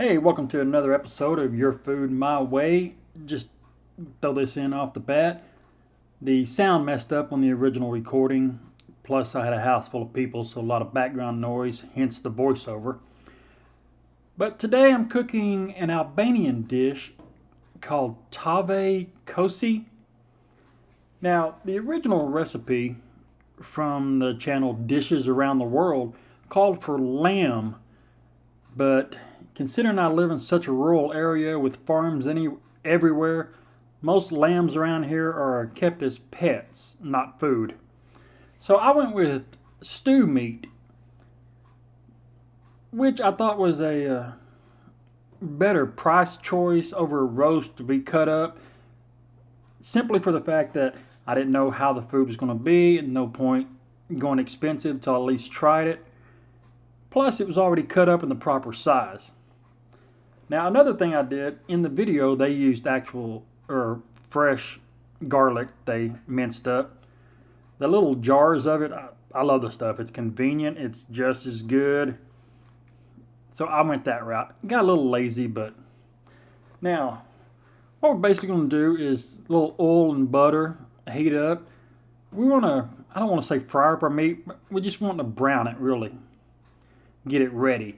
Hey, welcome to another episode of Your Food My Way. Just throw this in off the bat. The sound messed up on the original recording, plus I had a house full of people, so a lot of background noise, hence the voiceover. But today I'm cooking an Albanian dish called Tavë Kosi. Now, the original recipe from the channel Dishes Around the World called for lamb, but considering I live in such a rural area with farms everywhere, most lambs around here are kept as pets, not food. So I went with stew meat, which I thought was a better price choice over roast to be cut up, simply for the fact that I didn't know how the food was going to be, and no point going expensive till I at least tried it. Plus, it was already cut up in the proper size. Now, another thing I did, in the video, they used actual or fresh garlic they minced up. The little jars of it, I love the stuff. It's convenient. It's just as good. So I went that route. Got a little lazy, but now, what we're basically going to do is a little oil and butter, heat up. We want to, I don't want to say fry up our meat, but we just want to brown it really. Get it ready.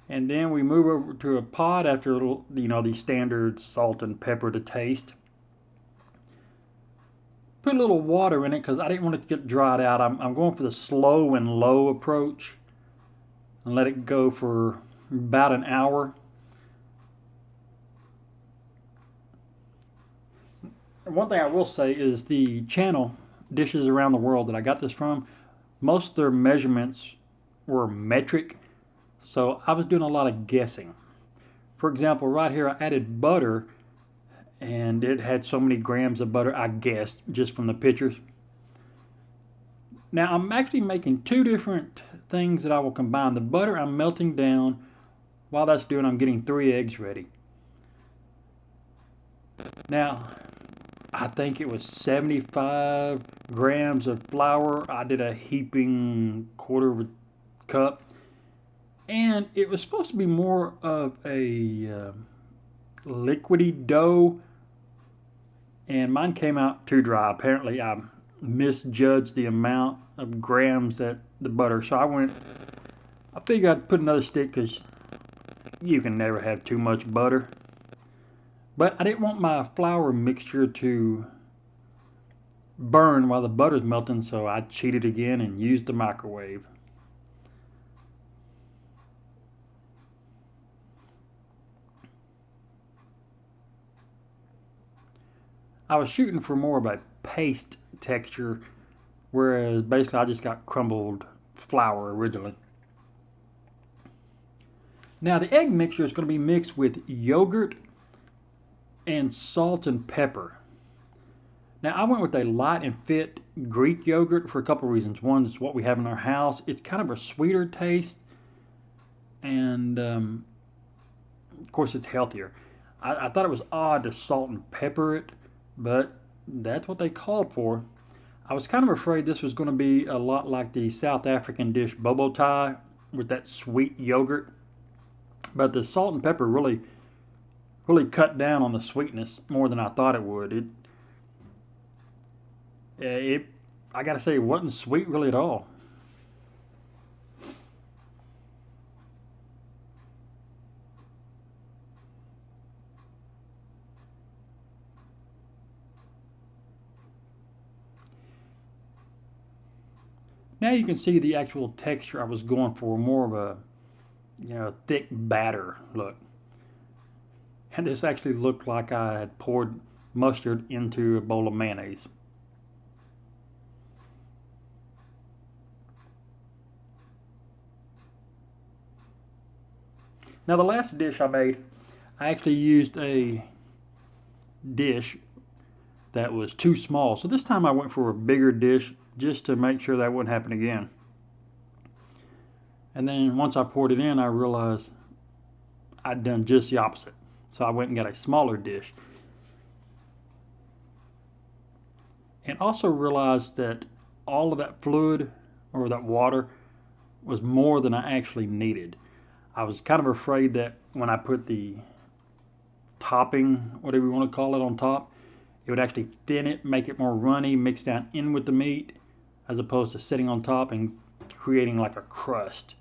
And then we move over to a pot after the standard salt and pepper to taste. Put a little water in it because I didn't want it to get dried out. I'm going for the slow and low approach and let it go for about an hour. And one thing I will say is the channel Dishes Around the World that I got this from, most of their measurements were metric. So I was doing a lot of guessing. For example, right here I added butter and it had so many grams of butter, I guessed, just from the pictures. Now I'm actually making two different things that I will combine. The butter I'm melting down. While that's doing, I'm getting 3 eggs ready. Now, I think it was 75 grams of flour. I did a heaping quarter of a cup. And it was supposed to be more of a liquidy dough, and mine came out too dry. Apparently I misjudged the amount of grams that the butter, so I figured I'd put another stick because you can never have too much butter. But I didn't want my flour mixture to burn while the butter's melting, so I cheated again and used the microwave. I was shooting for more of a paste texture, whereas basically I just got crumbled flour originally. Now the egg mixture is going to be mixed with yogurt and salt and pepper. Now I went with a light and fit Greek yogurt for a couple reasons. One is what we have in our house. It's kind of a sweeter taste, and of course it's healthier. I thought it was odd to salt and pepper it, but that's what they called for. I was kind of afraid this was going to be a lot like the South African dish bobo tie with that sweet yogurt, but the salt and pepper really cut down on the sweetness more than I thought it would. I gotta say, it wasn't sweet really at all. Now you can see the actual texture I was going for, more of a thick batter look. And this actually looked like I had poured mustard into a bowl of mayonnaise. Now the last dish I made, I actually used a dish that was too small. So this time I went for a bigger dish just to make sure that wouldn't happen again. And then once I poured it in, I realized I'd done just the opposite. So I went and got a smaller dish. And also realized that all of that fluid, or that water, was more than I actually needed. I was kind of afraid that when I put the topping, whatever you want to call it, on top, it would actually thin it, make it more runny, mix down in with the meat, as opposed to sitting on top and creating like a crust.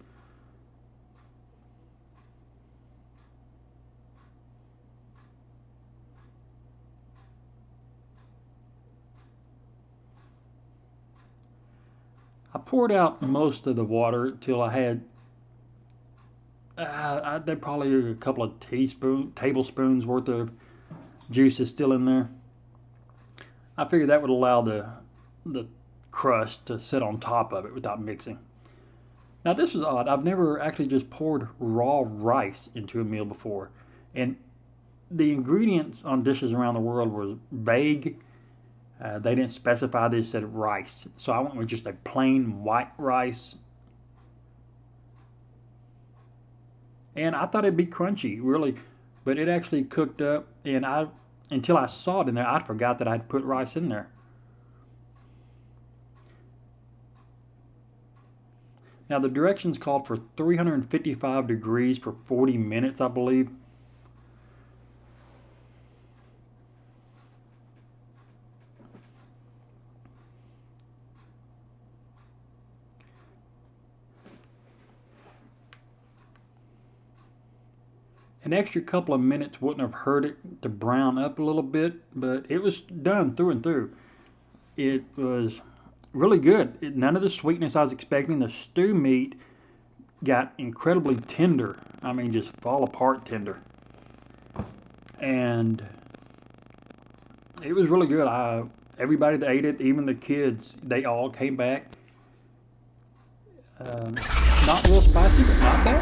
I poured out most of the water till I had there probably a couple of tablespoons worth of juices still in there. I figured that would allow the crust to sit on top of it without mixing. Now this was odd. I've never actually just poured raw rice into a meal before, and the ingredients on dishes around the world were vague. They didn't specify. They said rice, so I went with just a plain white rice. And I thought it'd be crunchy, really, but it actually cooked up. And until I saw it in there, I forgot that I'd put rice in there. Now the directions called for 355 degrees for 40 minutes, I believe. An extra couple of minutes wouldn't have hurt it to brown up a little bit, but it was done through and through. It was really good. None of the sweetness I was expecting. The stew meat got incredibly tender. I mean, just fall apart tender. And it was really good. Everybody that ate it, even the kids, they all came back. Not real spicy, but not bad.